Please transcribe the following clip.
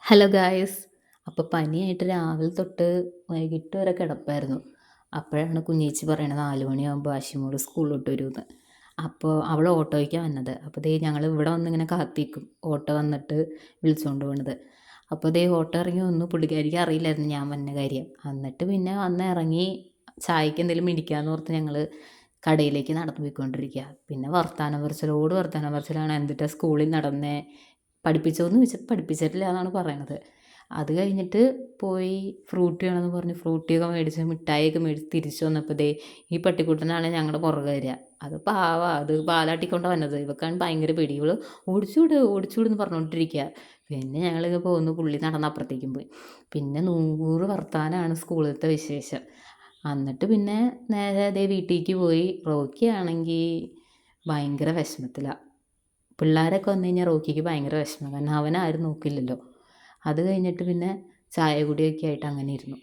Hello guys. അപ്പോൾ പനിയായിട്ട് രാവിലെ തൊട്ട് വൈകിട്ട് വരെ കിടപ്പായിരുന്നു. അപ്പോഴാണ് കുഞ്ഞേച്ചി പറയണത് 4 മണിയാകുമ്പോൾ ആശിമോൾ സ്കൂളിൽ വിട്ട് വരുമെന്ന്. അപ്പോൾ അവൾ ഓട്ടോയ്ക്കാണ് വന്നത്. അപ്പോൾ ദേ ഞങ്ങൾ ഇവിടെ വന്നിങ്ങനെ കാത്തിരിക്കും ഓട്ടോ വന്നിട്ട് വിളിച്ചുകൊണ്ട് പോണത്. അപ്പോൾ ദേ ഓട്ടോ ഇറങ്ങി വന്നു. പുള്ളിക്കാരിക്ക് അറിയില്ലായിരുന്നു ഞാൻ വന്ന കാര്യം. എന്നിട്ട് പിന്നെ വന്ന് ഇറങ്ങി ചായക്ക് എന്തെങ്കിലും മേടിക്കാമെന്ന് ഓർത്ത് ഞങ്ങൾ കടയിലേക്ക് നടന്നു പോയിക്കൊണ്ടിരിക്കുക. പിന്നെ വർത്താനം പറച്ചിലാണ്. എന്തിട്ടാ സ്കൂളിൽ നടന്നേ, പഠിപ്പിച്ചോന്ന് ചോദിച്ചാൽ പഠിപ്പിച്ചിട്ടില്ല എന്നാണ് പറയണത്. അത് കഴിഞ്ഞിട്ട് പോയി ഫ്രൂട്ടി വേണമെന്ന് പറഞ്ഞ് ഫ്രൂട്ടിയൊക്കെ മേടിച്ച് മിഠായിയൊക്കെ മേടിച്ച് തിരിച്ച് വന്നപ്പോൾ ദേ ഈ പട്ടിക്കുട്ടനാണ് ഞങ്ങളുടെ പുറകെ വരിക. അത് പാവാ, അത് പാലാട്ടിക്കൊണ്ട് വന്നത്. ഇവക്കാണ് ഭയങ്കര പേടി. ഇവൾ ഓടിച്ചൂടെന്ന് പറഞ്ഞുകൊണ്ടിരിക്കുക. പിന്നെ ഞങ്ങളിങ്ങ് പോകുന്നു. പുള്ളി നടന്ന് അപ്പുറത്തേക്കും പോയി. പിന്നെ 100 വർത്താനമാണ് സ്കൂളിലത്തെ വിശേഷം. എന്നിട്ട് പിന്നെ നേരെ ദേ വീട്ടിലേക്ക് പോയി. റോക്കിയാണെങ്കിൽ ഭയങ്കര വിഷമത്തിലാണ്. പിള്ളേരൊക്കെ വന്നു കഴിഞ്ഞാൽ റോക്കിക്ക് ഭയങ്കര വിഷമം. കാരണം അവനാരും നോക്കില്ലല്ലോ. അത് കഴിഞ്ഞിട്ട് പിന്നെ ചായ കുടിയൊക്കെ ആയിട്ട് അങ്ങനെ ഇരുന്നു.